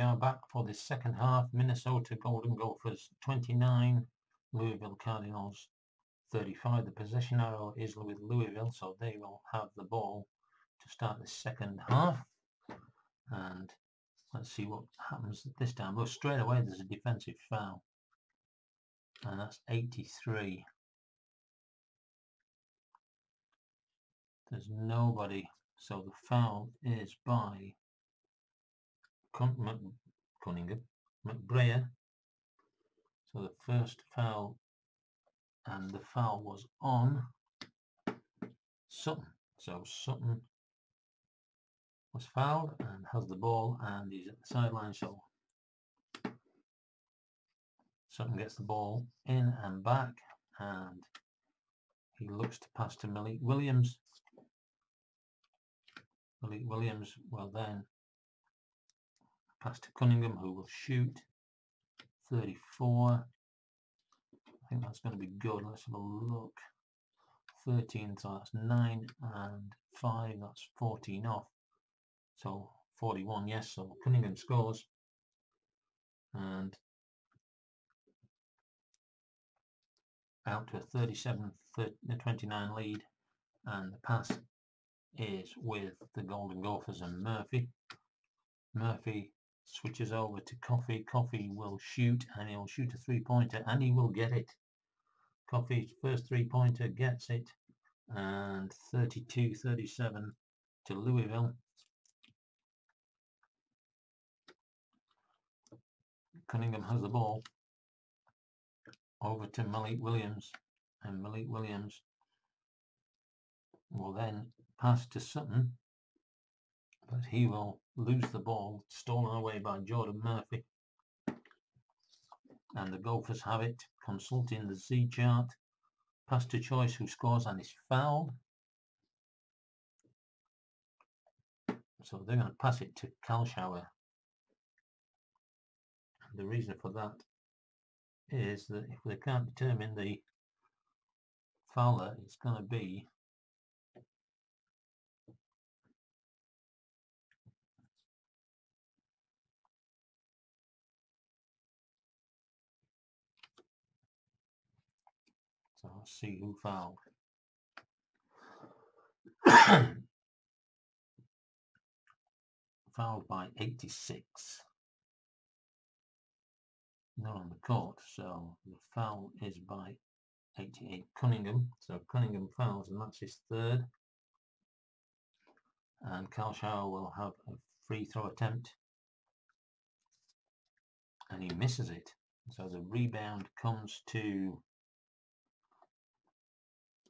we are back for the second half. Minnesota Golden Gophers 29, Louisville Cardinals 35. The possession arrow is with Louisville, so they will have the ball to start the second half. And let's see what happens this time. Well, straight away there's a defensive foul, and that's 83. There's nobody, so the foul is by McBrayer. So the first foul, and the foul was on Sutton. So Sutton was fouled and has the ball, and he's at the sideline. So Sutton gets the ball in and back, and he looks to pass to Malik Williams. Malik Williams will then pass to Cunningham, who will shoot 34. I think that's going to be good. Let's have a look. 13, so that's 9 and 5, that's 14 off. So 41, yes, so Cunningham scores. And out to a 37-29 lead. And the pass is with the Golden Gophers and Murphy. Murphy switches over to Coffey. Coffey will shoot, and he'll shoot a three-pointer, and he will get it. Coffey's first three-pointer gets it, and 32-37 to Louisville. Cunningham has the ball over to Malik Williams, and Malik Williams will then pass to Sutton, but he will lose the ball, stolen away by Jordan Murphy. And the Gophers have it, consulting the Z chart. Pass to Choice, who scores and is fouled. So they're going to pass it to Kalshauer. And the reason for that is that if they can't determine the fouler, it's going to be so let's see who fouled. Fouled by 86. Not on the court, so the foul is by 88 Cunningham. So Cunningham fouls, and that's his third. And Kalshauer will have a free throw attempt, and he misses it. So the rebound comes to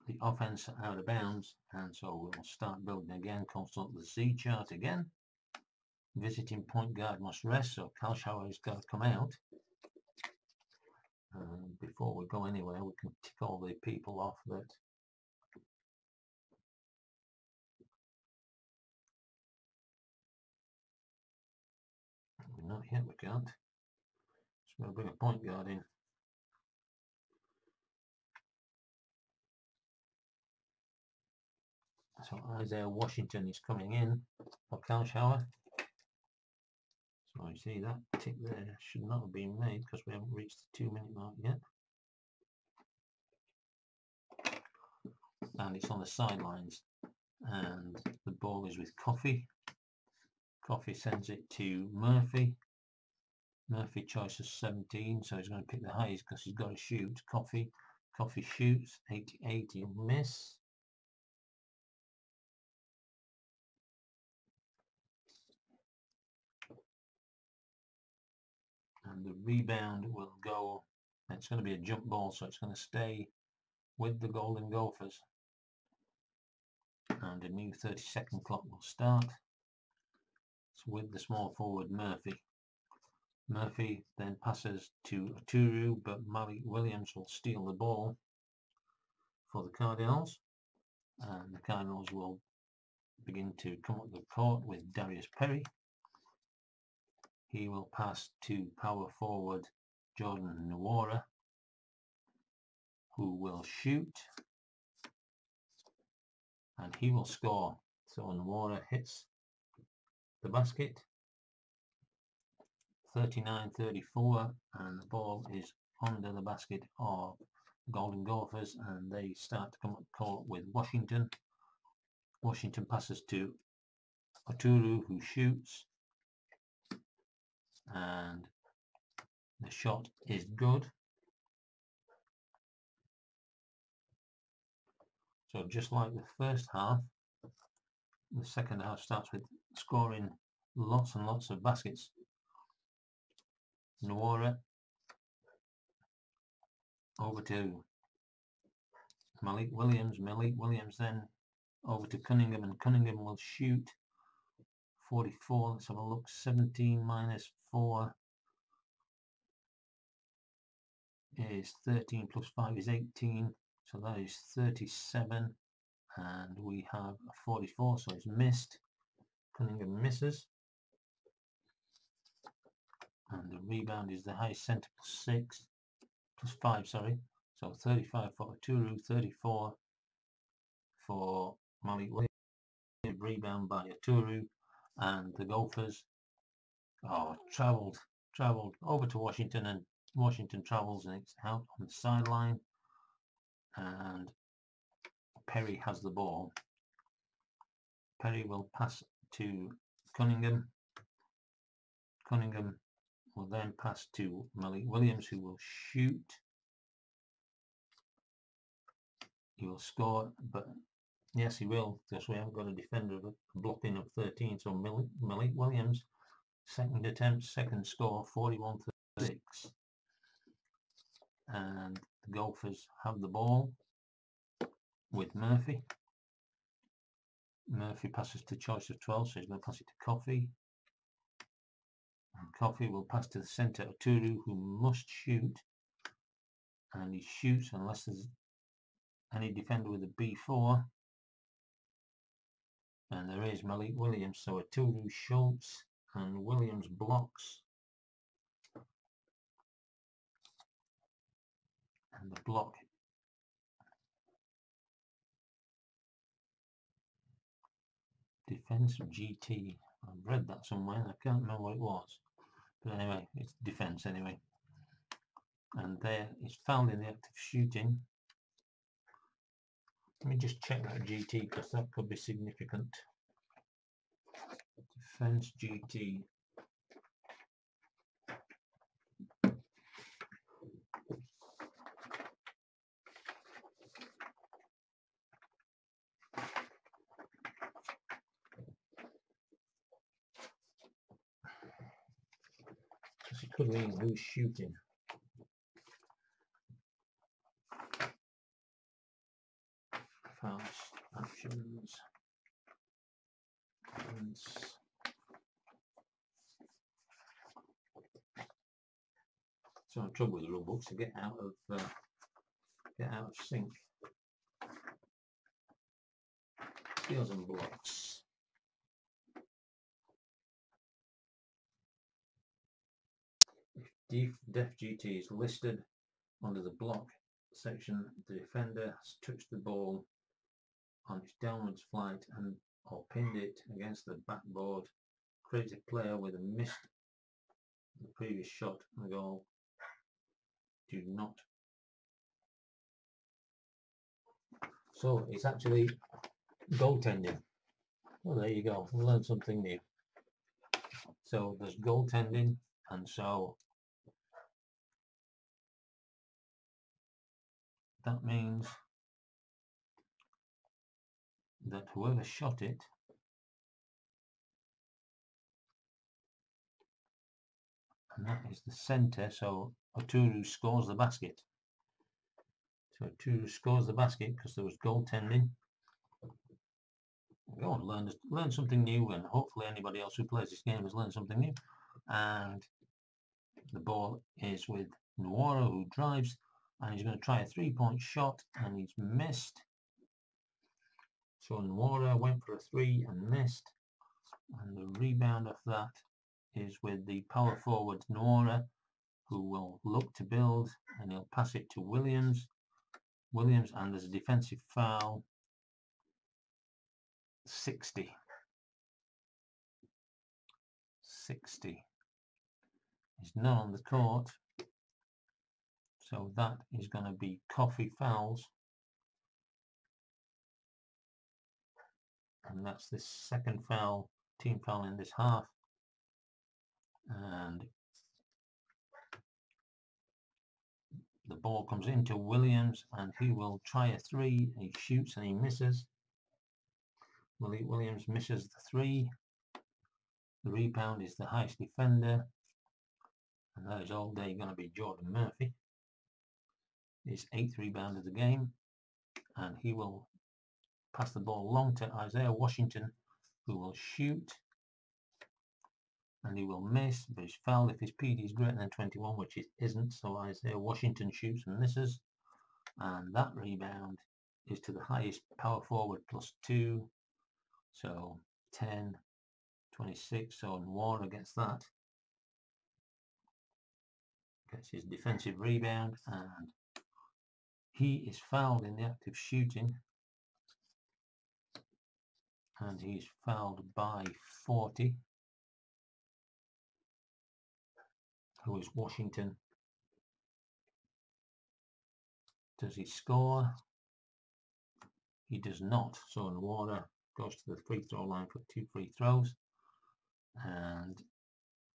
the offense out of bounds, and so we'll start building again. Consult the Z chart again. Visiting point guard must rest, so Kalshauer has got to come out. Before we go anywhere, we can tick all the people off that not yet. We can't. So we'll bring a point guard in. So Isaiah Washington is coming in for Kalshauer. So you see that tick there should not have been made because we haven't reached the 2-minute mark yet. And it's on the sidelines, and the ball is with Coffey. Coffey sends it to Murphy. Murphy choices 17, so he's going to pick the highest because he's got to shoot. Coffey shoots 88, he'll miss. And the rebound will go, it's going to be a jump ball, so it's going to stay with the Golden Gophers. And a new 30-second clock will start. It's with the small forward Murphy. Murphy then passes to Aturu, but Malik Williams will steal the ball for the Cardinals. And the Cardinals will begin to come up the court with Darius Perry. He will pass to power forward Jordan Nwora, who will shoot, and he will score. So Nwora hits the basket, 39-34, and the ball is under the basket of Golden Gophers, and they start to come up court with Washington. Washington passes to Oturu, who shoots, and the shot is good. So just like the first half, the second half starts with scoring lots and lots of baskets. Nuora over to Malik Williams. Malik Williams then over to Cunningham, and Cunningham will shoot 44. Let's have a look. 17 minus 4 is 13, plus 5 is 18. So that is 37. And we have a 44, so it's missed. Cunningham misses. And the rebound is the highest centre, plus 5, sorry. So 35 for Oturu, 34 for Malik Williams. Rebound by Oturu, and the Gophers travelled over to Washington, and Washington travels, and it's out on the sideline, and Perry has the ball. Perry will pass to Cunningham. Cunningham will then pass to Malik Williams, who will shoot. He will score, but yes, he will, because we haven't got a defender of a blocking of 13. So Malik Williams, second attempt, second score, 41-36. And the Gophers have the ball with Murphy. Murphy passes to choice of 12, so he's going to pass it to Coffey. And Coffey will pass to the centre, Oturu, who must shoot. And he shoots unless there's any defender with a B4. And there is Malik Williams, so Oturu, Schultz, and Williams blocks. And the block defense GT. I've read that somewhere, I can't remember what it was. But anyway, it's defense anyway. And there it's fouled in the act of shooting. Let me just check that GT, because that could be significant. Defense GT. Because it could mean who's shooting. Fouls, actions, points. So I'm trouble with the rule books to get out of sync. Steals and blocks. If def GT is listed under the block section, the defender has touched the ball on its downwards flight and or pinned it against the backboard. Create a player with a missed the previous shot and goal. Do not. So it's actually goaltending. Well, there you go. We learned something new. So there's goaltending, and so that means that whoever shot it and that is the centre, so Oturu scores the basket. So Oturu scores the basket because there was goaltending. We all learn something new, and hopefully anybody else who plays this game has learned something new. And the ball is with Nuora, who drives, and he's going to try a three-point shot, and he's missed. So Nuora went for a three and missed, and the rebound of that is with the power forward Nuora, who will look to build, and he'll pass it to Williams, and there's a defensive foul. 60. He's not on the court, so that is going to be Coffee fouls, and that's the second foul, team foul in this half. And the ball comes into Williams, and he will try a three. He shoots and he misses. Williams misses the three. The rebound is the highest defender, and that is all day going to be Jordan Murphy. His 8th rebound of the game, and he will pass the ball long to Isaiah Washington, who will shoot, and he will miss, but he's fouled if his PD is greater than 21, which it isn't, so Isaiah Washington shoots and misses, and that rebound is to the highest power forward +2, so 10, 26, so Warner gets that, gets his defensive rebound, and he is fouled in the act of shooting, and he's fouled by 40, who is Washington. Does he score? He does not, so Warner goes to the free throw line for 2 free throws, and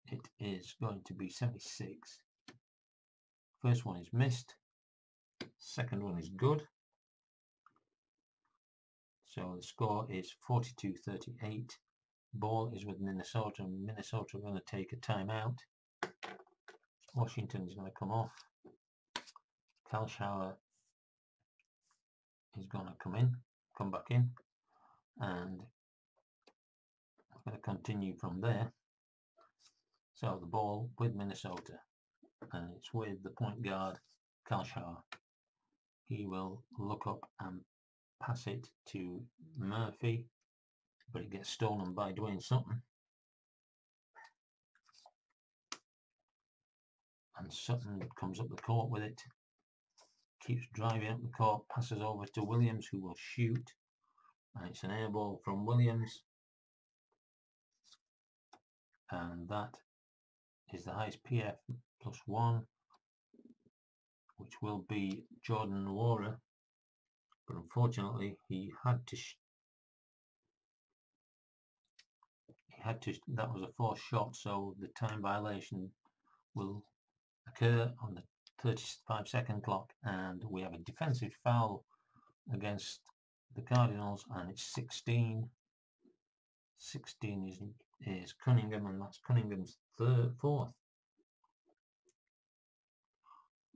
it is going to be 76. First one is missed, second one is good, so the score is 42-38. Ball is with Minnesota, and Minnesota are going to take a timeout. Washington is going to come off. Kalshauer is going to come back in, and I'm going to continue from there. So the ball with Minnesota, and it's with the point guard Kalshauer. He will look up and pass it to Murphy, but it gets stolen by Dwayne Sutton, and Sutton comes up the court with it, keeps driving up the court, passes over to Williams, who will shoot, and it's an air ball from Williams, and that is the highest PF +1, which will be Jordan Nwora, but unfortunately he had to that was a forced shot, so the time violation will occur on the 35-second clock, and we have a defensive foul against the Cardinals, and it's 16. 16 is Cunningham, and that's Cunningham's fourth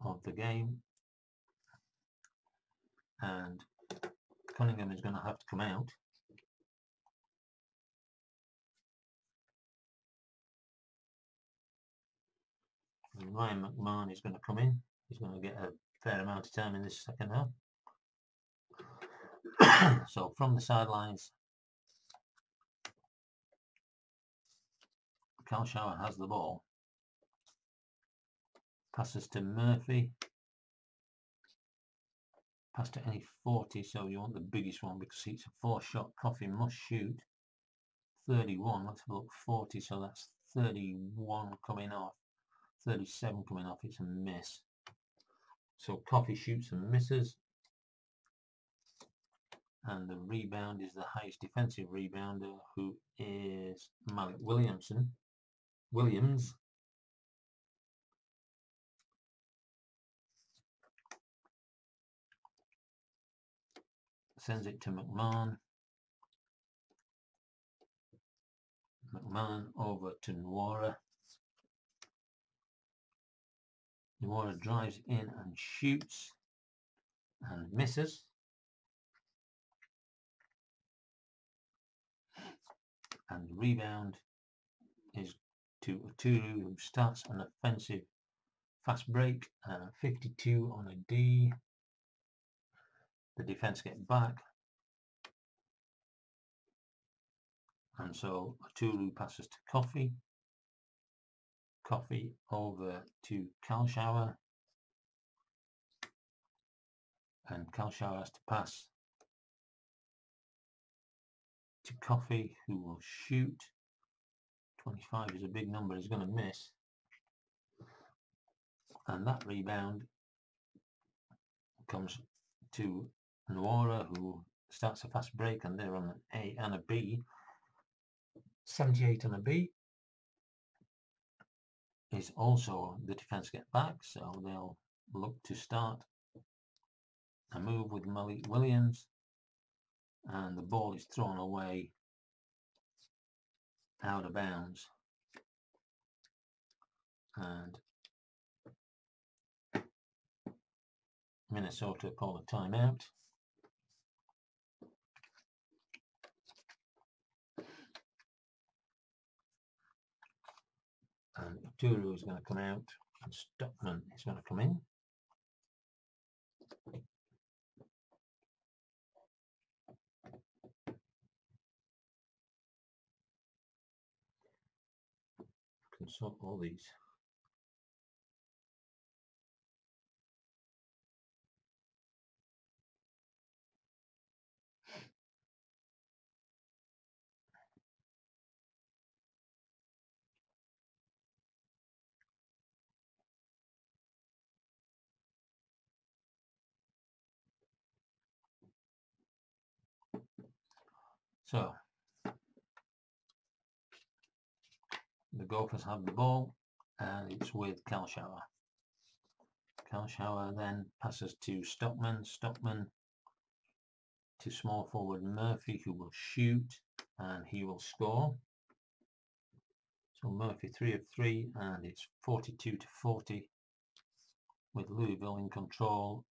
of the game, and Cunningham is going to have to come out. And Ryan McMahon is going to come in. He's going to get a fair amount of time in this second half. So from the sidelines, Kalshauer has the ball. Passes to Murphy. Pass to any 40, so you want the biggest one because it's a 4-shot. Coffee must shoot. 31, let's have a look, 40, so that's 31 coming off. 37 coming off, it's a miss. So Coffee shoots and misses. And the rebound is the highest defensive rebounder, who is Malik Williams. Sends it to McMahon. McMahon over to Nwora. Nwora drives in and shoots and misses. And the rebound is to Oturu, who starts an offensive fast break. 52 on a D. The defense get back. And so Oturu passes to Coffee. Coffee over to Kalshauer. And Kalshauer has to pass to Coffee, who will shoot. 25 is a big number, he's going to miss. and that rebound comes to Nuora, who starts a fast break, and they're on an A and a B. 78 and a B is also the defence get back, so they'll look to start a move with Malik Williams, and the ball is thrown away out of bounds, and Minnesota call a timeout. And Turu is going to come out, and Stockman is going to come in. Consult all these. So the Gophers have the ball, and it's with Kalshauer. Kalshauer then passes to Stockman. Stockman to small forward Murphy, who will shoot, and he will score. So Murphy 3 of 3, and it's 42-40 with Louisville in control,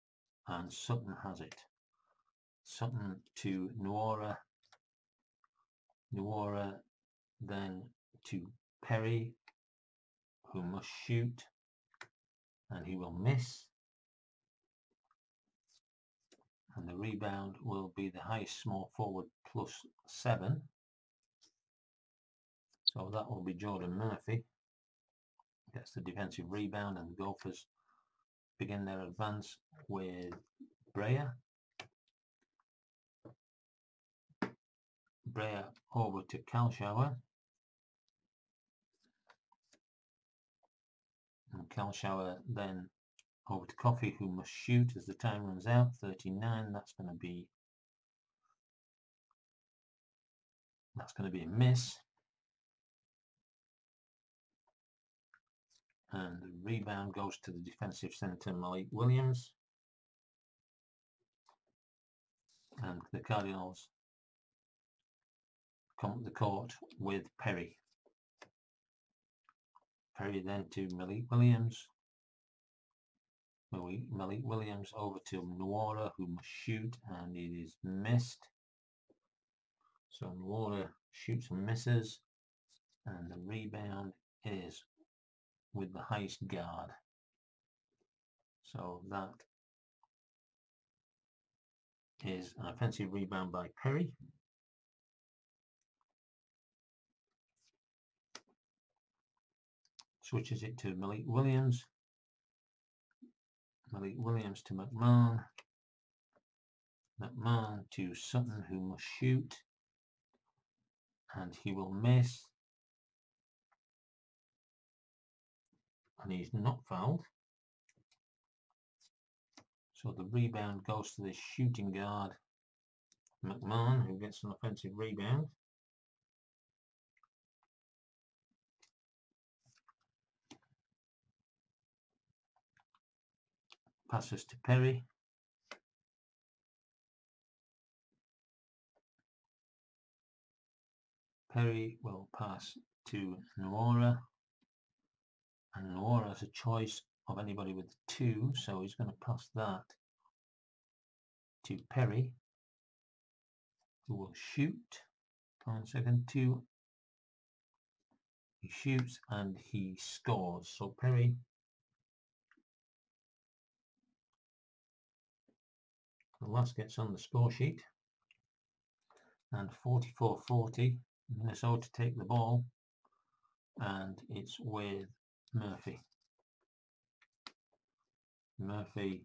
and Sutton has it. Sutton to Nuora. Nuora then to Perry, who must shoot, and he will miss. And the rebound will be the highest small forward +7. So that will be Jordan Murphy. Gets the defensive rebound, and the Gophers begin their advance with Breyer. Breyer over to Kalshauer. And Kalshauer then over to Coffey, who must shoot as the time runs out. 39. That's going to be a miss. And the rebound goes to the defensive centre, Malik Williams. And the Cardinals come to the court with Perry. Perry then to Malik Williams. Malik Williams over to Nuora, who must shoot, and it is missed. So Nuora shoots and misses, and the rebound is with the highest guard. So that is an offensive rebound by Perry. Switches it to Malik Williams. Malik Williams to McMahon. McMahon to Sutton, who must shoot, and he will miss. And he's not fouled. So the rebound goes to the shooting guard, McMahon, who gets an offensive rebound. Passes to Perry. Perry will pass to Nuora. And Nuora has a choice of anybody with 2, so he's going to pass that to Perry, who will shoot. 1 second, 2. He shoots and he scores. So Perry the last gets on the score sheet, and 44-40. Minnesota take the ball, and it's with Murphy. Murphy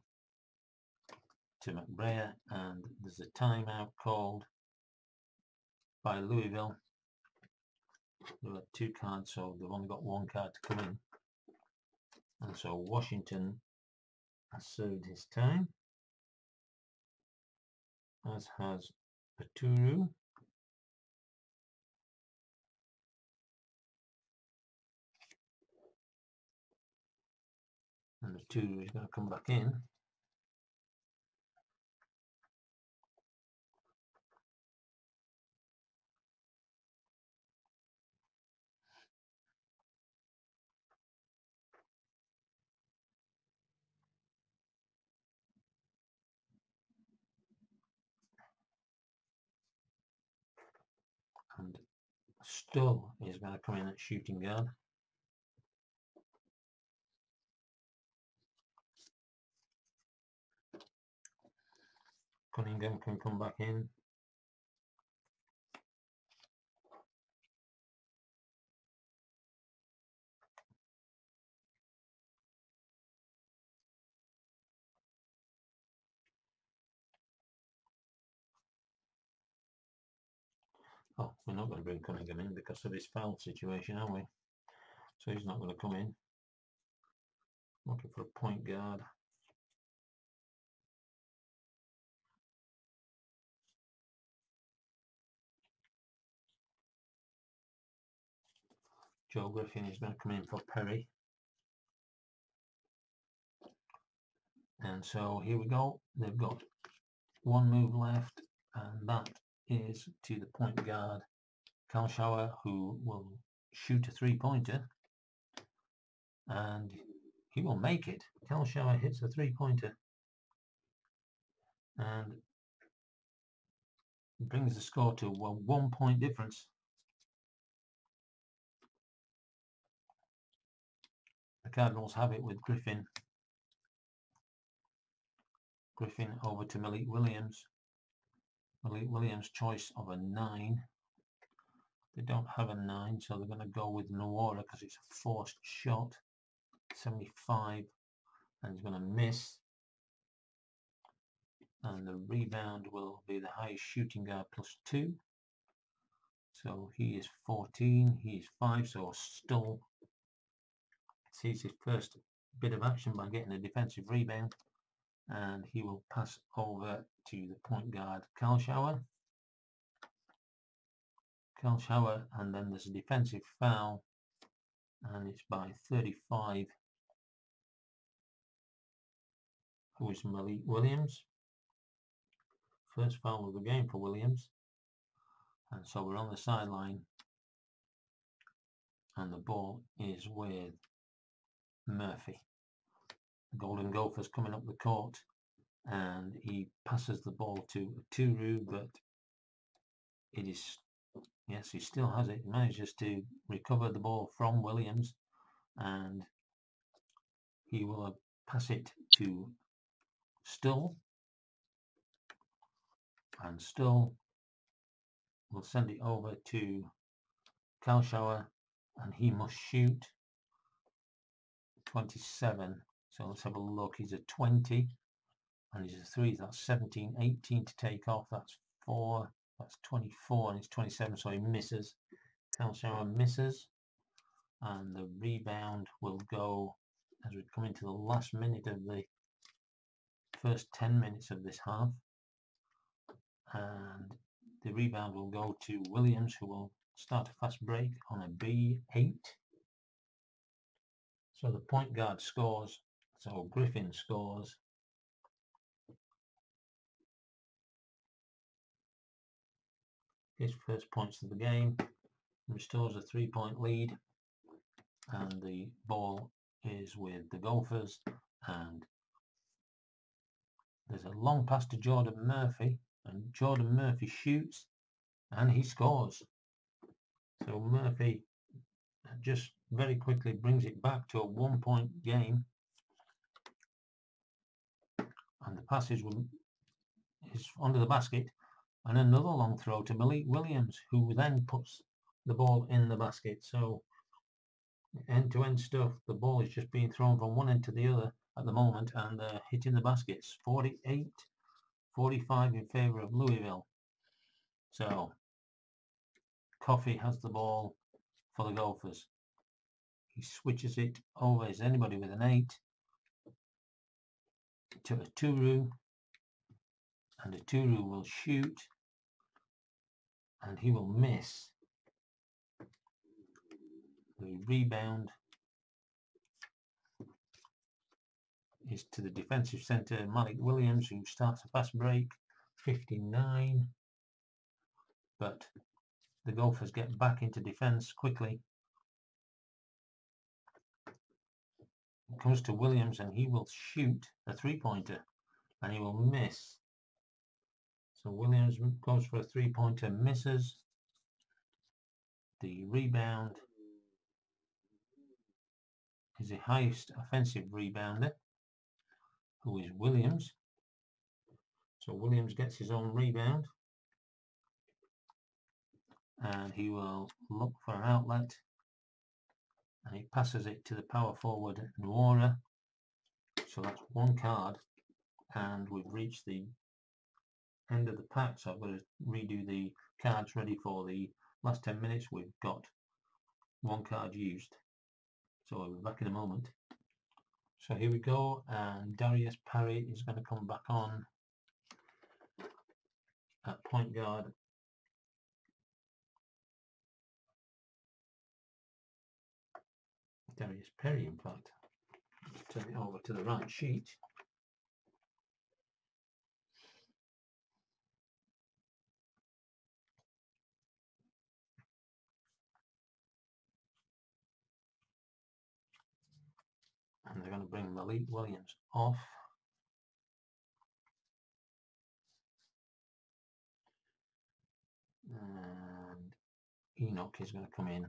to McBrayer, and there's a timeout called by Louisville. There were 2 cards, so they've only got 1 card to come in. And so Washington has served his time, as has Aturu. And Aturu is going to come back in. And Stull is going to come in at shooting guard. Cunningham can come back in. Oh, we're not going to bring Cunningham in because of his foul situation, are we? So he's not going to come in. Looking for a point guard. Joe Griffin is going to come in for Perry. And so here we go. They've got one move left, and that is to the point guard, Kalshauer, who will shoot a three-pointer. And he will make it. Kalshauer hits a three-pointer. And brings the score to a 1 point difference. The Cardinals have it with Griffin. Griffin over to Malik Williams. Malik Williams' choice of a 9. They don't have a 9, so they're going to go with Noora because it's a forced shot. 75, and he's going to miss. And the rebound will be the highest shooting guard +2. So he is 14, he is 5, so Stull sees his first bit of action by getting a defensive rebound. And he will pass over to the point guard, Kalshauer. Kalshauer, and then there's a defensive foul, and it's by 35, who is Malik Williams. First foul of the game for Williams. And so we're on the sideline, and the ball is with Murphy. The Golden Gophers coming up the court, and he passes the ball to Aturu, but it is, yes, he still has it. He manages to recover the ball from Williams, and he will pass it to Stull, and Stull will send it over to Kalshauer, and he must shoot 27. So let's have a look. He's a 20, and he's a 3. That's 17, 18 to take off. That's 4. That's 24, and he's 27, so he misses. Kalshauer misses, and the rebound will go as we come into the last minute of the first 10 minutes of this half, and the rebound will go to Williams, who will start a fast break on a B8. So the point guard scores, so Griffin scores. His first points of the game, restores a 3-point lead, and the ball is with the Gophers, and there's a long pass to Jordan Murphy, and Jordan Murphy shoots, and he scores. So Murphy just very quickly brings it back to a 1-point game, and the pass is under the basket, and another long throw to Malik Williams, who then puts the ball in the basket. So end-to-end stuff. The ball is just being thrown from one end to the other at the moment, and hitting the baskets. 48-45 in favor of Louisville. So Coffey has the ball for the Gophers. he switches it over as anybody with an 8 to a Turu, and a Turu will shoot, and he will miss. The rebound is to the defensive centre, Malik Williams, who starts a fast break, 59. But the Gophers get back into defence quickly. It comes to Williams, and he will shoot a three-pointer, and he will miss. So Williams goes for a three-pointer, misses. The rebound is the highest offensive rebounder, who is Williams. So Williams gets his own rebound, and he will look for an outlet, and he passes it to the power forward Nuora. So that's one card, and we've reached the end of the pack, so I've got to redo the cards ready for the last 10 minutes. We've got one card used, so we'll be back in a moment. So here we go, and Darius Perry is going to come back on at point guard. Darius Perry, in fact. Turn it over to the right sheet. And they're going to bring Malik Williams off. And Enoch is going to come in.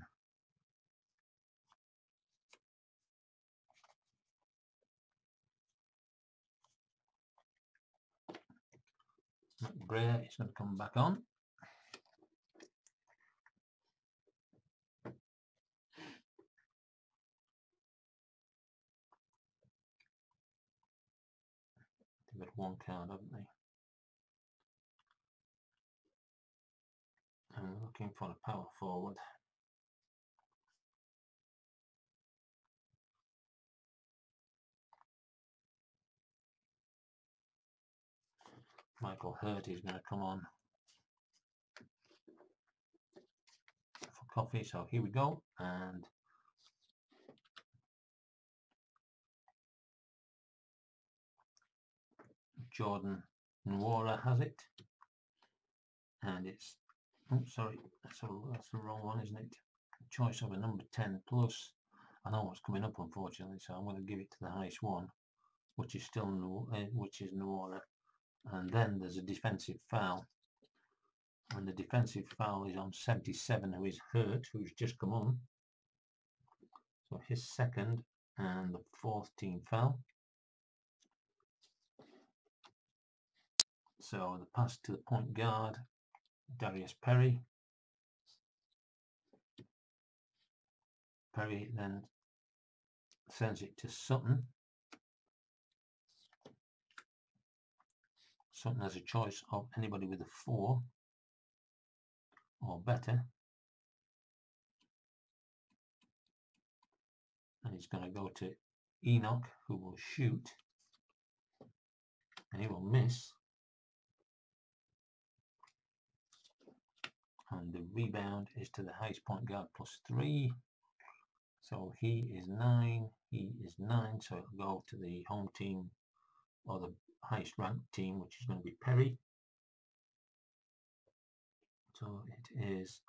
McBrayer is going to come back on. They've got one card, haven't they? And we're looking for a power forward. Michael Hurt is going to come on for coffee, so here we go. And Jordan Nuora has it, and it's, oh sorry, that's the wrong one, isn't it? Choice of a number 10 plus. I know what's coming up, unfortunately, so I'm going to give it to the highest one, which is still Nuora. And then there's a defensive foul, and the defensive foul is on 77, who is Hurt, who's just come on. So his second and the fourth team foul. So the pass to the point guard, Darius Perry. Perry then sends it to Sutton. Sutton has a choice of anybody with a 4 or better. And he's going to go to Enoch, who will shoot. And he will miss. And the rebound is to the highest point guard +3. So he is 9. He is 9. So it'll go to the home team, or the highest ranked team, which is going to be Perry. So it is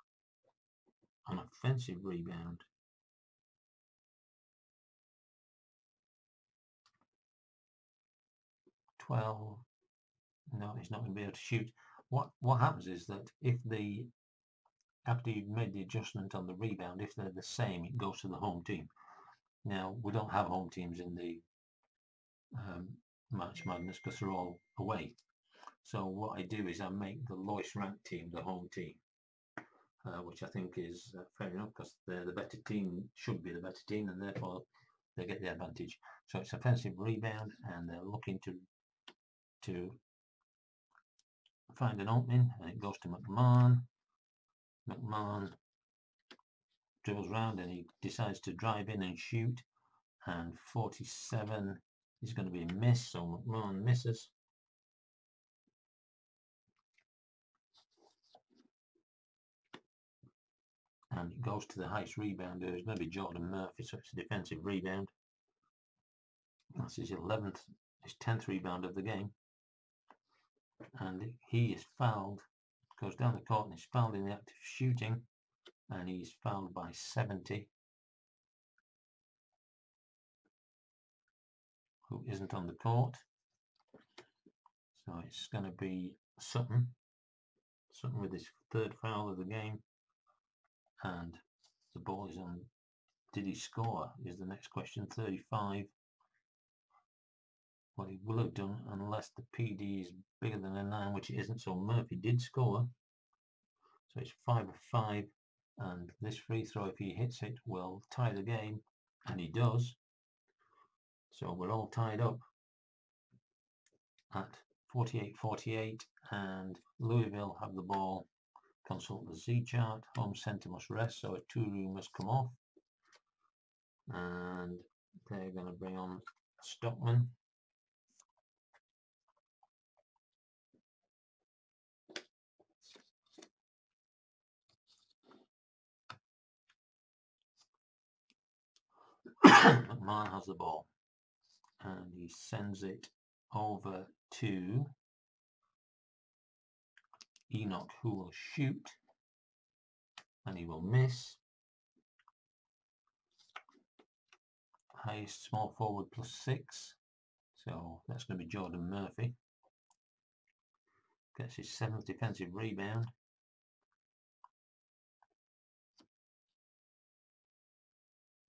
an offensive rebound. No, he's not going to be able to shoot. What happens is that if after you've made the adjustment on the rebound, if they're the same, it goes to the home team. Now, we don't have home teams in the March Madness because they're all away. So what I do is I make the lowest ranked team the home team, which I think is fair enough, because they're the better team, should be the better team, and therefore they get the advantage. So it's offensive rebound, and they're looking to find an opening, and it goes to McMahon. McMahon dribbles round and he decides to drive in and shoot, and 47 is going to be a miss, so McMahon misses. And it goes to the highest rebounder. It's going to be Jordan Murphy, so it's a defensive rebound. That's his 11th, his 10th rebound of the game. And he is fouled, goes down the court and is fouled in the act of shooting, and he's fouled by 70. Who isn't on the court. So it's going to be Sutton with his 3rd foul of the game. And the ball is on. Did he score is the next question. 35. Well, he will have done unless the PD is bigger than a 9, which it isn't, so Murphy did score. So it's 5 of 5, and this free throw, if he hits it, will tie the game, and he does. So we're all tied up at 48-48, and Louisville have the ball. Consult the Z chart. Home centre must rest, so a 2-room must come off, and they're going to bring on Stockman. McMahon has the ball, and he sends it over to Enoch, who will shoot, and he will miss. Highest small forward +6, so that's going to be Jordan Murphy. Gets his 7th defensive rebound.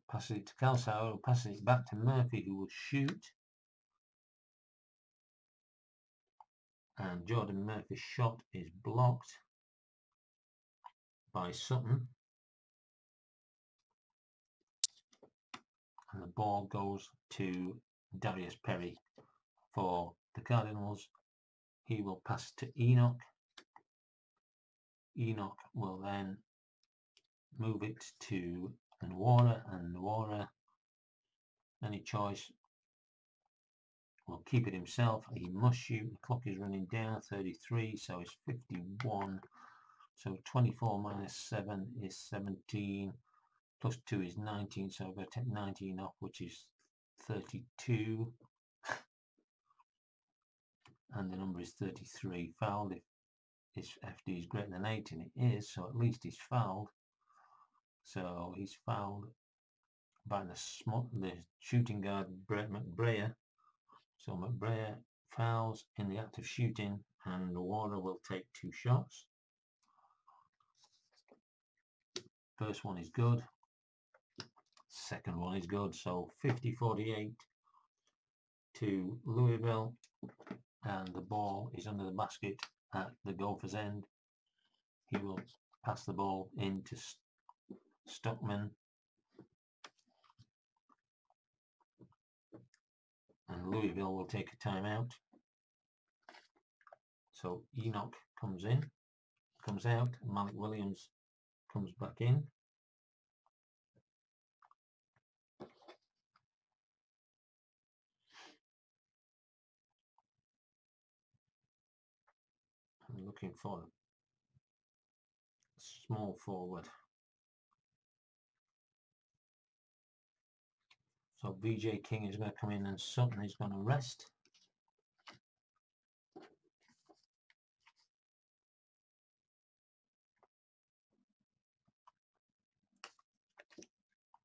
Passes it to Calsauer, who passes it back to Murphy, who will shoot. And Jordan Murphy's shot is blocked by Sutton. And the ball goes to Darius Perry for the Cardinals. He will pass to Enoch. Enoch will then move it to Nwora, and Nwora, any choice, will keep it himself. He must shoot. The clock is running down. 33, so it's 51. So 24 minus 7 is 17. Plus 2 is 19. So I'm going to take 19 off, which is 32. And the number is 33. Fouled if FD is greater than 8, and it is. So at least he's fouled. So he's fouled by the shooting guard McBrayer. So McBrayer fouls in the act of shooting, and Warner will take 2 shots. First one is good. Second one is good. So 50-48 to Louisville, and the ball is under the basket at the Gophers' end. He will pass the ball into Stockman, and Louisville will take a timeout. So Enoch comes out, Malik Williams comes back in. I'm looking for a small forward. So BJ King is going to come in, and Sutton is going to rest.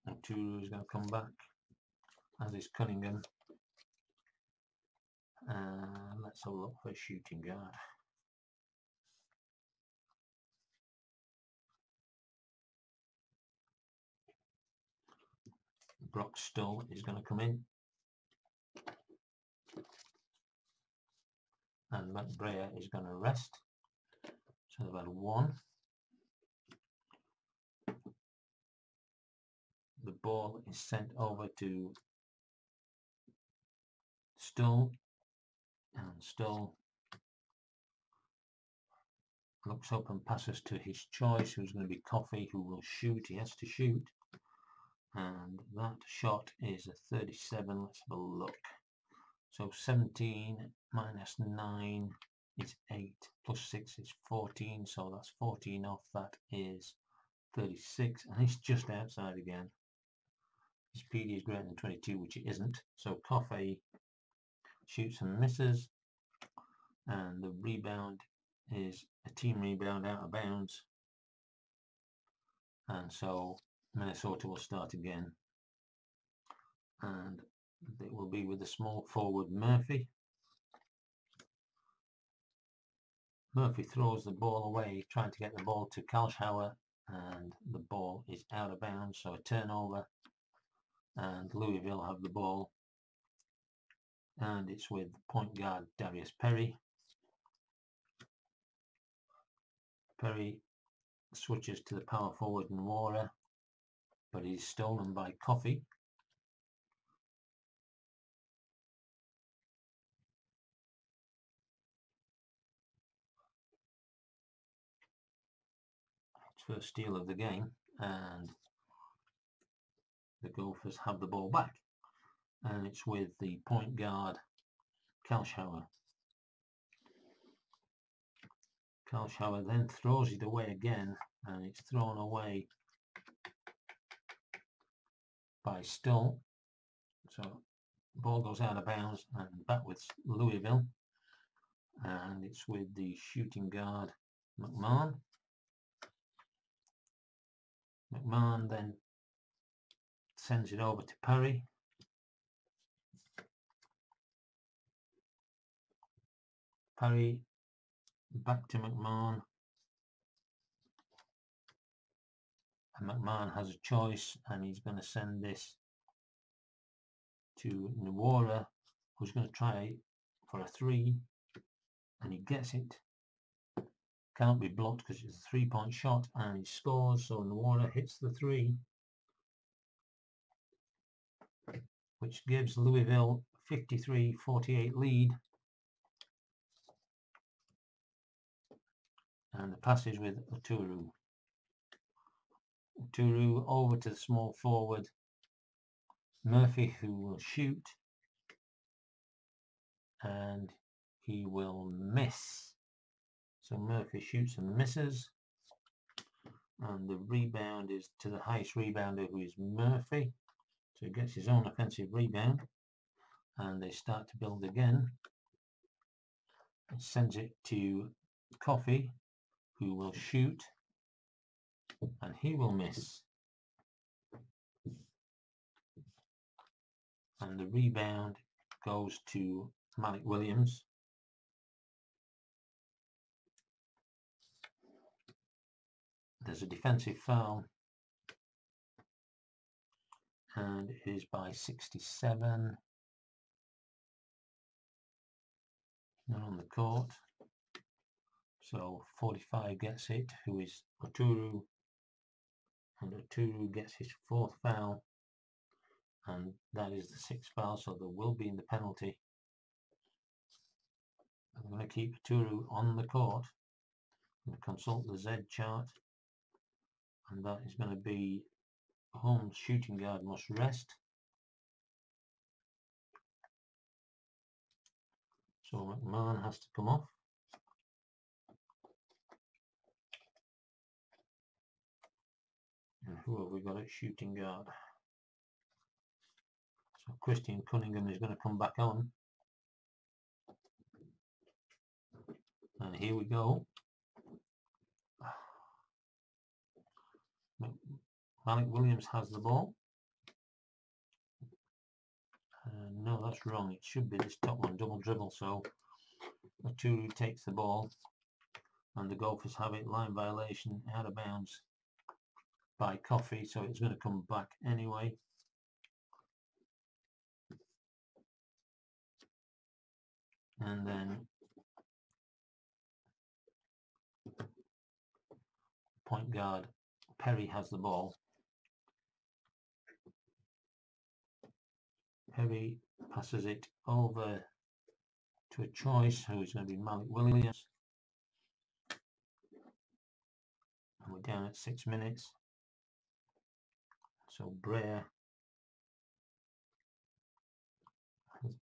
And Turu is going to come back, as is Cunningham. Let's have a look for a shooting guard. Brock Stull is going to come in, and McBrayer is going to rest. So they've had 1. The ball is sent over to Stull, and Stull looks up and passes to his choice, who's going to be Coffee, who will shoot. He has to shoot, and that shot is a 37. Let's have a look. So 17 minus 9 is 8, plus 6 is 14, so that's 14 off. That is 36, and it's just outside again. His PD is greater than 22, which it isn't. So Coffee shoots and misses, and the rebound is a team rebound out of bounds, and so Minnesota will start again, and it will be with the small forward Murphy. Murphy throws the ball away, trying to get the ball to Kalschauer, and the ball is out of bounds, so a turnover, and Louisville have the ball, and it's with point guard Darius Perry. Perry switches to the power forward Nwora, but he's stolen by Coffee. First steal of the game, and the Gophers have the ball back, and it's with the point guard Kalschauer. Kalschauer then throws it away again, and it's thrown away by Stoll, so the ball goes out of bounds and back with Louisville, and it's with the shooting guard McMahon. McMahon then sends it over to Perry. Perry back to McMahon, and McMahon has a choice, and he's going to send this to Nwora, who's going to try for a 3, and he gets it. Can't be blocked because it's a 3-point shot, and he scores, so Nwora hits the 3, which gives Louisville 53-48 lead, and the pass is with Oturu. Oturu over to the small forward Murphy, who will shoot, and he will miss. So Murphy shoots and misses, and the rebound is to the highest rebounder, who is Murphy, so he gets his own offensive rebound, and they start to build again. It sends it to Coffee, who will shoot, and he will miss, and the rebound goes to Malik Williams. There's a defensive foul, and it is by 67. Not on the court, so 45 gets it, who is Oturu, and Oturu gets his 4th foul, and that is the 6th foul, so there will be in the penalty. I'm going to keep Oturu on the court. I'm going to consult the Z chart, and that is going to be Holmes' shooting guard must rest. So McMahon has to come off. And who have we got at shooting guard? So Christian Cunningham is going to come back on. And here we go. Malik Williams has the ball. No, that's wrong. It should be this top one, double dribble. So Oturu takes the ball, and the Gophers have it. Line violation, out of bounds by Coffee, so it's going to come back anyway. And then point guard Perry has the ball. Perry passes it over to a choice, who is going to be Malik Williams. And we're down at 6 minutes. So Brea has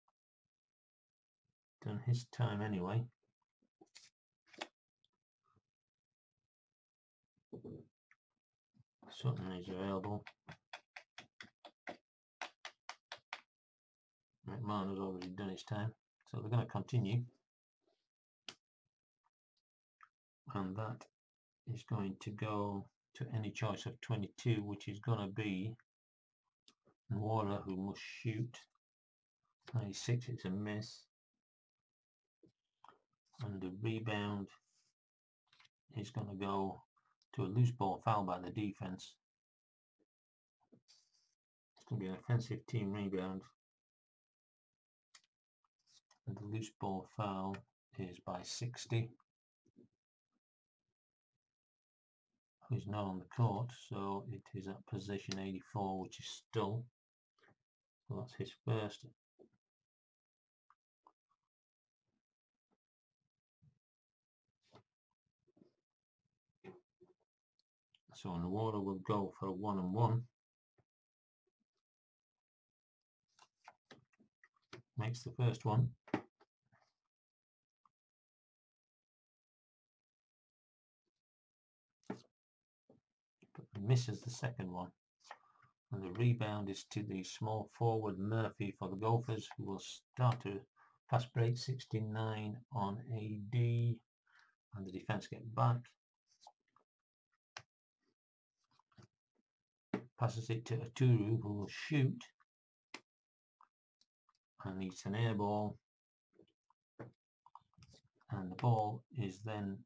done his time anyway. Sutton is available. McMahon has already done his time, so they're going to continue. And that is going to go to any choice of 22, which is going to be Water, who must shoot. 96, it's a miss. And the rebound is going to go to a loose ball foul by the defense. It's going to be an offensive team rebound. And the loose ball foul is by 60. Who's not on the court, so it is at position 84, which is Stull. So that's his first. So Water will go for a 1-on-1. Makes the first one. But misses the second one. And the rebound is to the small forward Murphy for the Gophers, who will start a fast break. 69 on AD. And the defense get back. Passes it to Aturu, who will shoot. And it's an air ball. And the ball is then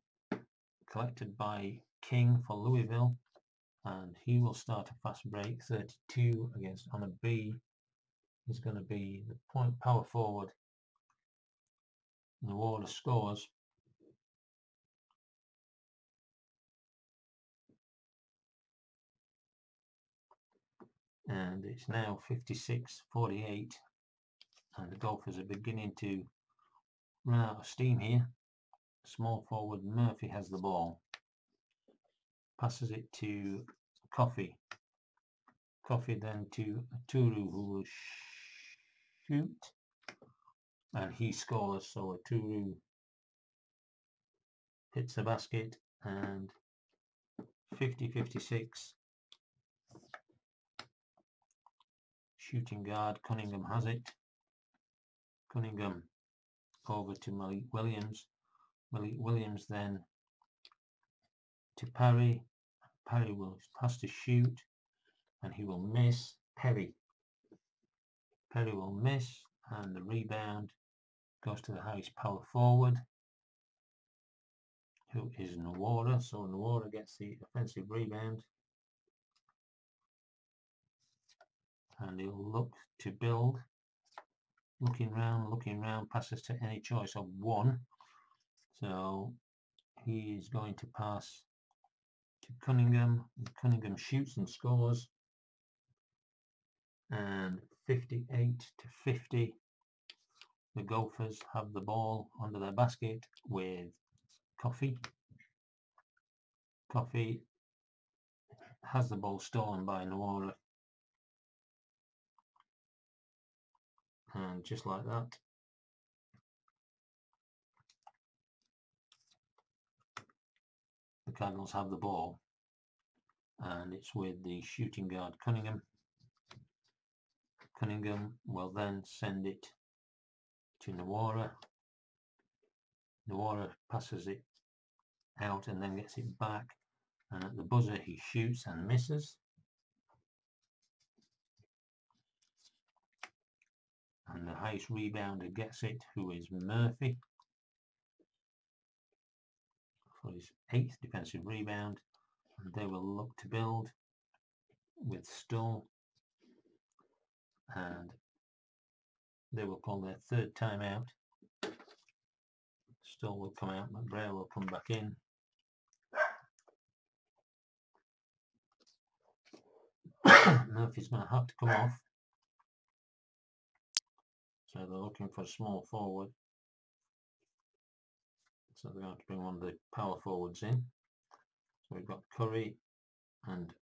collected by King for Louisville. And he will start a fast break. 32 against on a B is going to be the point power forward. And the Water scores. And it's now 56-48. And the Gophers are beginning to run out of steam here. Small forward Murphy has the ball. Passes it to Coffee. Coffee then to Aturu, who will shoot. And he scores, so Aturu hits the basket, and 50-56. Shooting guard Cunningham has it. Cunningham over to Malik Williams. Malik Williams then to Perry. Perry will pass to shoot, and he will miss. Perry will miss, and the rebound goes to the highest power forward, who is Nwora. So Nwora gets the offensive rebound, and he'll look to build. Looking round, passes to any choice of one. So he is going to pass to Cunningham. Cunningham shoots and scores. And 58-50. The Gophers have the ball under their basket with Coffee. Coffee has the ball stolen by Nwora. And just like that, the Cardinals have the ball. And it's with the shooting guard Cunningham. Cunningham will then send it to Nwora. Nwora passes it out and then gets it back. And at the buzzer he shoots and misses. And the highest rebounder gets it, who is Murphy, for his 8th defensive rebound. And they will look to build with Stull. And they will call their 3rd timeout. Stull will come out, McBrayer will come back in. Murphy's going to have to come off. So they're looking for a small forward. So they're going to bring one of the power forwards in. So we've got Curry and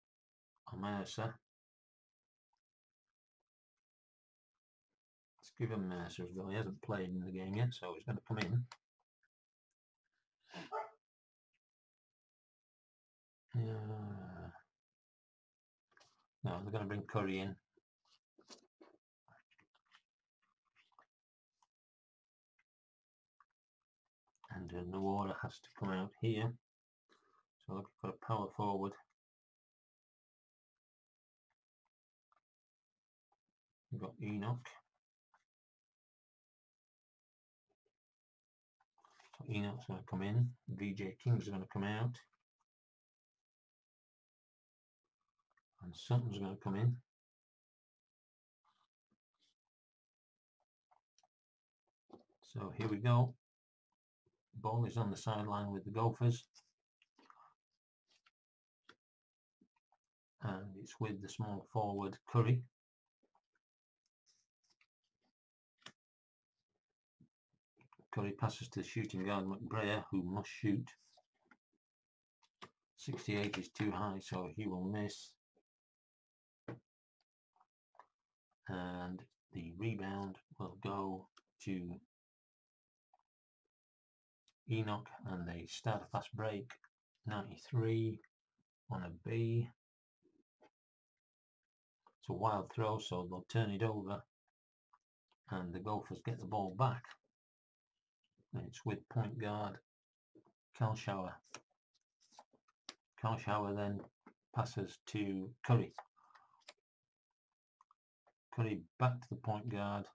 Mercer. Let's give him Mercer as well. He hasn't played in the game yet, so he's going to come in. No, they're going to bring Curry in. And the water has to come out here. So looking for a power forward. We've got Enoch. So Enoch's going to come in. VJ King's going to come out. And Sutton's going to come in. So here we go. Ball is on the sideline with the Gophers. And it's with the small forward Curry. Curry passes to the shooting guard McBrayer, who must shoot. 68 is too high, so he will miss. And the rebound will go to Enoch, and they start a fast break. 93 on a B. It's a wild throw, so they'll turn it over, and the Gophers get the ball back. And it's with point guard Kalshauer. Kalshauer then passes to Curry. Curry back to the point guard,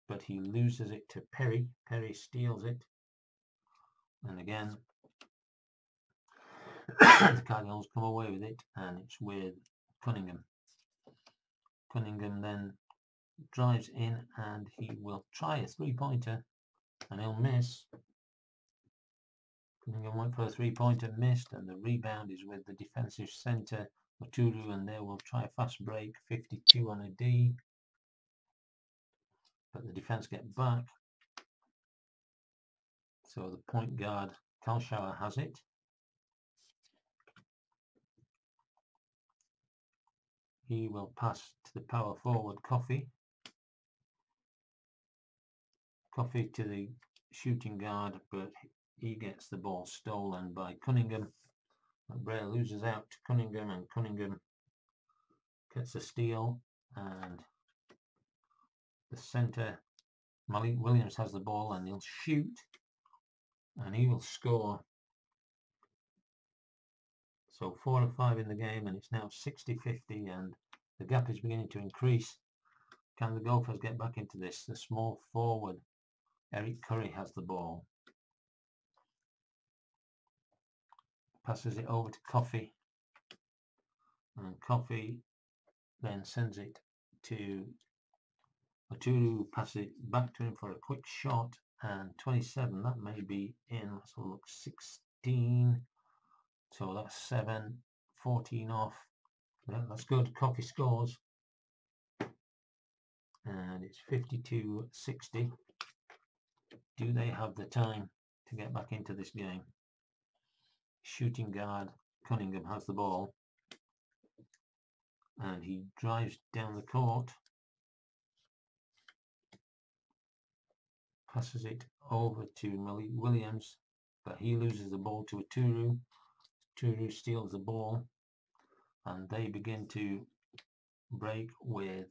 but he loses it to Perry. Perry steals it, and again the Cardinals come away with it, and it's with Cunningham. Cunningham then drives in, and he will try a three-pointer, and he'll miss. Cunningham went for a three-pointer, missed, and the rebound is with the defensive centre Oturu, and they will try a fast break. 52 on a D, but the defence get back. So the point guard Kalshauer has it. He will pass to the power forward Coffey. Coffey to the shooting guard, but he gets the ball stolen by Cunningham. McBrayer loses out to Cunningham, and Cunningham gets a steal, and the centre Malik Williams has the ball, and he'll shoot, and he will score. So 4 of 5 in the game, and it's now 60-50, and the gap is beginning to increase. Can the Gophers get back into this? The small forward Eric Curry has the ball. Passes it over to Coffey, and Coffey then sends it to Oturu, passes it back to him for a quick shot, and 27, that may be in. Let's have a look. 16, so that's 7, 14 off. That's good. Coffey scores, and it's 52-60. Do they have the time to get back into this game? Shooting guard Cunningham has the ball, and he drives down the court, passes it over to Malik Williams, but he loses the ball to Oturu. Oturu steals the ball, and they begin to break with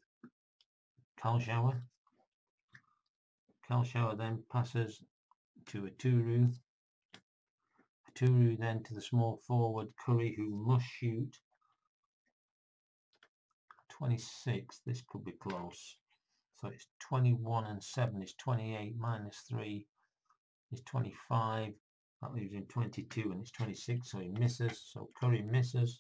Kalshauer. Kalshauer then passes to Oturu. Oturu then to the small forward Curry, who must shoot. 26, this could be close. So it's 21 and 7 is 28, minus 3 is 25. That leaves him 22, and it's 26, so he misses. So Curry misses.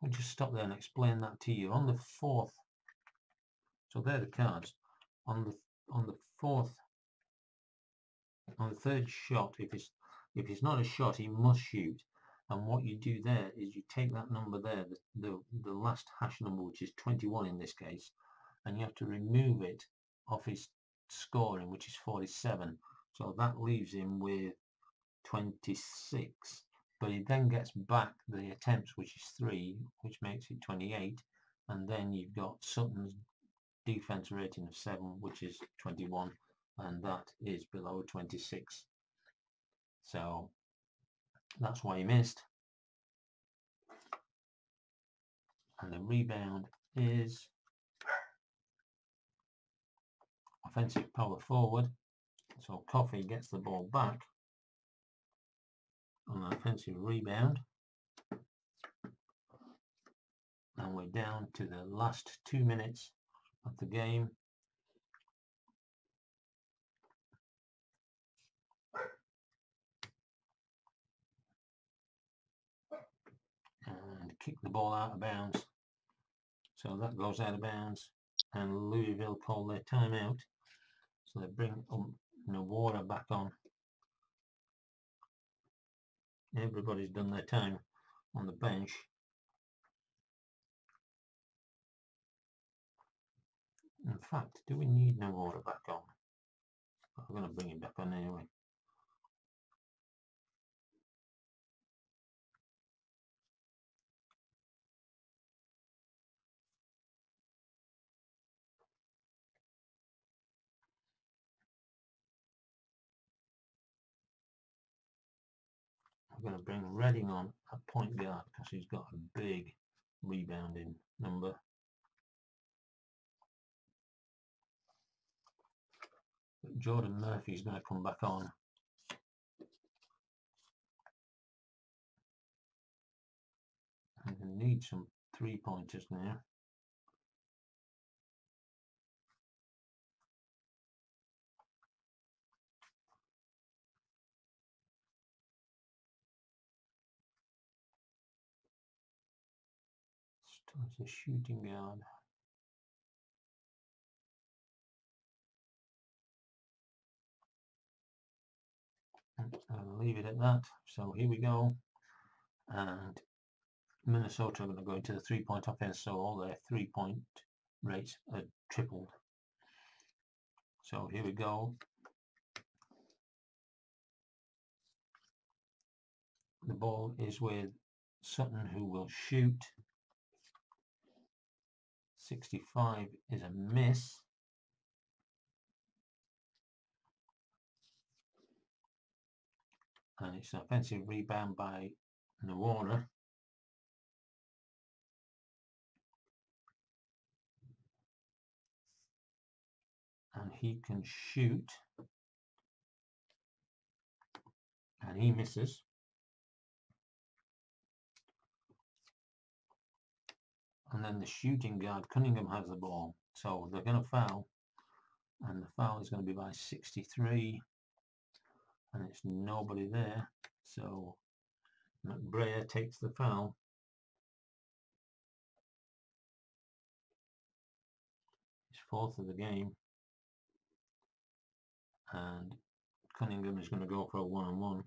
I'll just stop there and explain that to you. On the fourth, so they're the cards. On the fourth, on the third shot, if it's not a shot, he must shoot. And what you do there is you take that number there, the last hash number, which is 21 in this case, and you have to remove it off his scoring, which is 47. So that leaves him with 26, but he then gets back the attempts, which is 3, which makes it 28, and then you've got Sutton's defense rating of 7, which is 21, and that is below 26. So that's why he missed. And the rebound is offensive power forward. So Coffey gets the ball back on an offensive rebound. And we're down to the last 2 minutes of the game. And kick the ball out of bounds. So that goes out of bounds, and Louisville call their timeout. So they bring water back on. Everybody's done their time on the bench. In fact, do we need water back on? I'm going to bring it back on anyway. I'm going to bring Redding on at point guard because he's got a big rebounding number. But Jordan Murphy's going to come back on. I'm going to need some 3-pointers now. Starts a shooting guard. I'll leave it at that. So here we go. And Minnesota are going to go into the 3-point offense, so all their 3-point rates are tripled. So here we go. The ball is with Sutton, who will shoot. 65 is a miss. And it's an offensive rebound by Nawara. And he can shoot. And he misses. And then the shooting guard, Cunningham, has the ball. So they're going to foul. And the foul is going to be by 63. And it's nobody there. So McBrayer takes the foul. His 4th of the game. And Cunningham is going to go for a 1-on-1.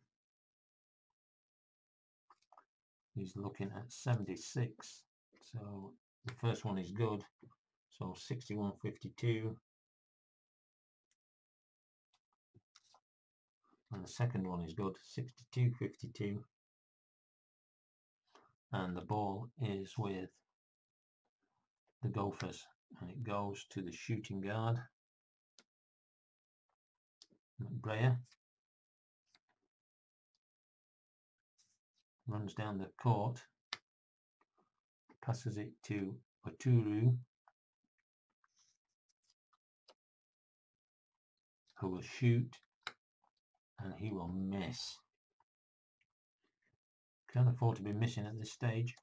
He's looking at 76. So the first one is good. So 61-52. And the second one is good, 62-52. And the ball is with the Gophers. And it goes to the shooting guard, McBrayer. Runs down the court. Passes it to Oturu, who will shoot. And he will miss. Can't afford to be missing at this stage.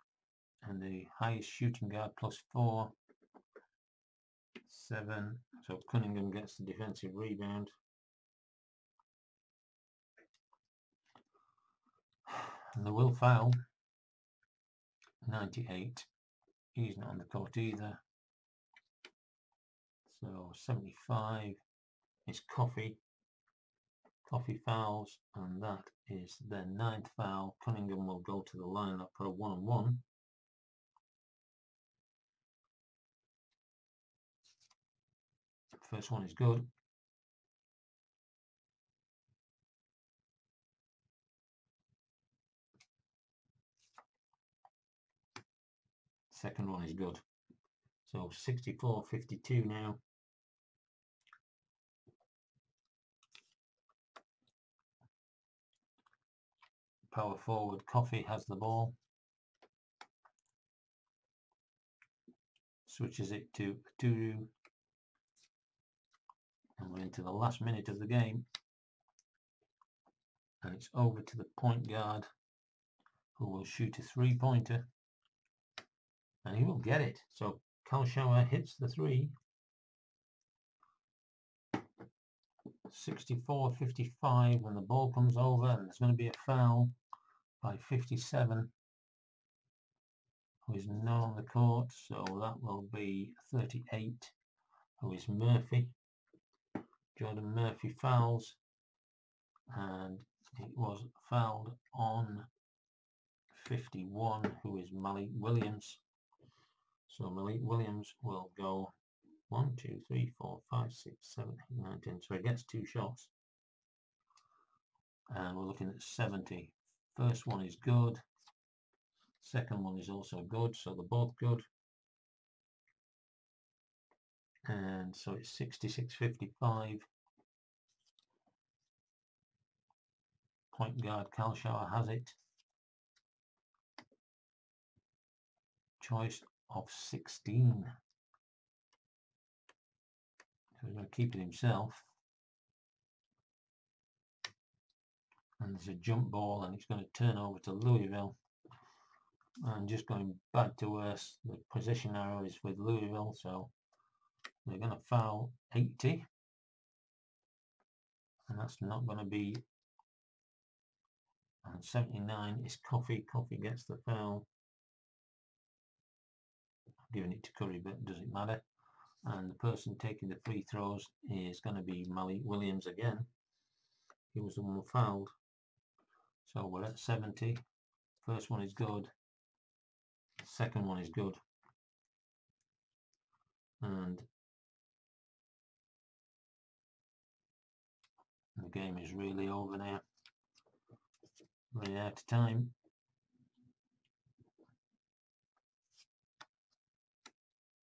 And the highest shooting guard +4, 7. So Cunningham gets the defensive rebound. And they will foul. 98. He's not on the court either. So 75 is Coffey. Coffey fouls, and that is their 9th foul. Cunningham will go to the lineup for a 1-on-1. First one is good. Second one is good. So 64-52 now. Power forward Coffee has the ball. Switches it to Aturu. And we're into the last minute of the game. And it's over to the point guard, who will shoot a three-pointer. And he will get it. So Kalshower hits the three. 64-55 when the ball comes over, and there's going to be a foul by 57, who is not on the court, so that will be 38, who is Murphy. Jordan Murphy fouls, and it was fouled on 51, who is Malik Williams. So Malik Williams will go 1, 2, 3, 4, 5, 6, 7, 8, 9, 10. So he gets 2 shots. And we're looking at 70. First one is good. Second one is also good. So they're both good. And so it's 66-55. Point guard Kalshower has it. Choice of 16. So he's going to keep it himself. And there's a jump ball, and it's going to turn over to Louisville. And just going back to worse, the position arrow is with Louisville, so they're going to foul 80. And that's not going to be. And 79 is Coffee. Coffee gets the foul. I'm giving it to Curry, but it doesn't matter. And the person taking the free throws is going to be Malik Williams again. He was the one who fouled. So we're at 70. First one is good. Second one is good. And the game is really over now. Running out of time.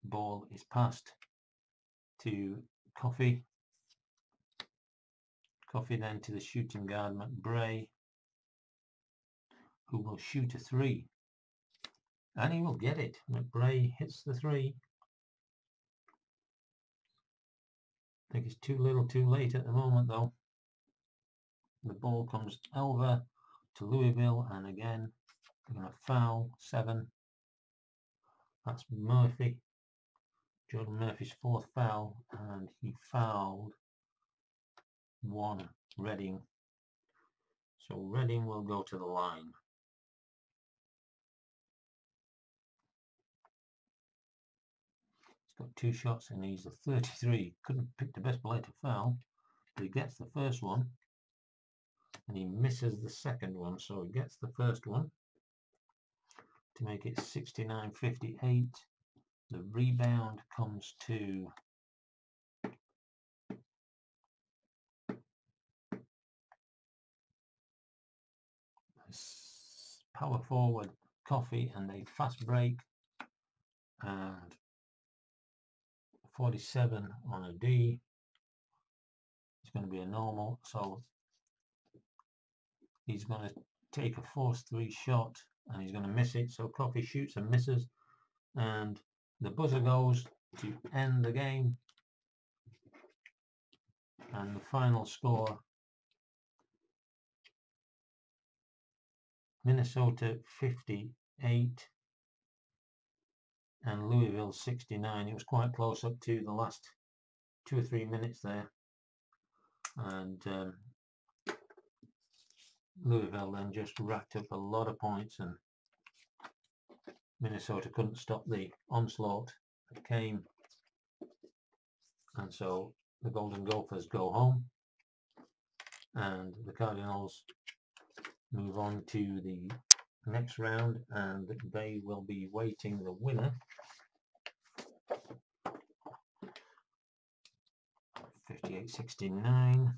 Ball is passed to Coffee. Coffee then to the shooting guard McBray, who will shoot a three. And he will get it. McBray hits the three. I think it's too little too late at the moment though. The ball comes over to Louisville, and again they're going to foul 7. That's Murphy. Jordan Murphy's 4th foul, and he fouled 1 Reading. So Reading will go to the line. He's got 2 shots and he's a 33. Couldn't pick the best player to foul, but he gets the first one and he misses the second one, so he gets the first one to make it 69-58. The rebound comes to power forward Coffee, and they fast break, and 47 on a D. It's going to be a normal, so he's going to take a force 3 shot and he's going to miss it. So Coffee shoots and misses, and the buzzer goes to end the game, and the final score: Minnesota 58 and Louisville 69. It was quite close up to the last 2 or 3 minutes there, and Louisville then just racked up a lot of points, and Minnesota couldn't stop the onslaught that came, and so the Golden Gophers go home, and the Cardinals move on to the next round, and they will be waiting the winner 58-69.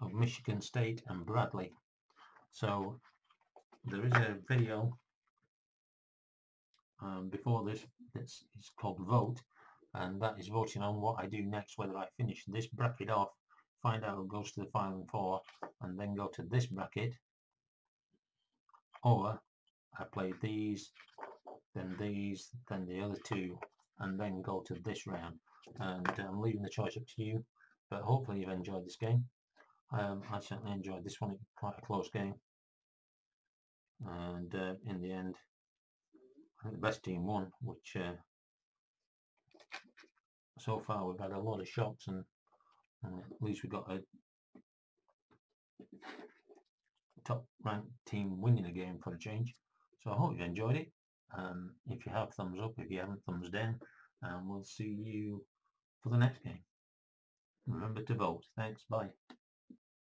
of Michigan State and Bradley. So there is a video before this. It's called Vote, and that is voting on what I do next, whether I finish this bracket off, find out who goes to the Final Four, and then go to this bracket, or I play these, then the other two, and then go to this round. And I'm leaving the choice up to you, but hopefully you've enjoyed this game. I certainly enjoyed this one. It was quite a close game, and in the end I think the best team won, which so far we've had a lot of shocks, and at least we got a top ranked team winning a game for a change. So I hope you enjoyed it. If you have, thumbs up. If you haven't, thumbs down, and we'll see you for the next game. Remember to vote. Thanks, bye.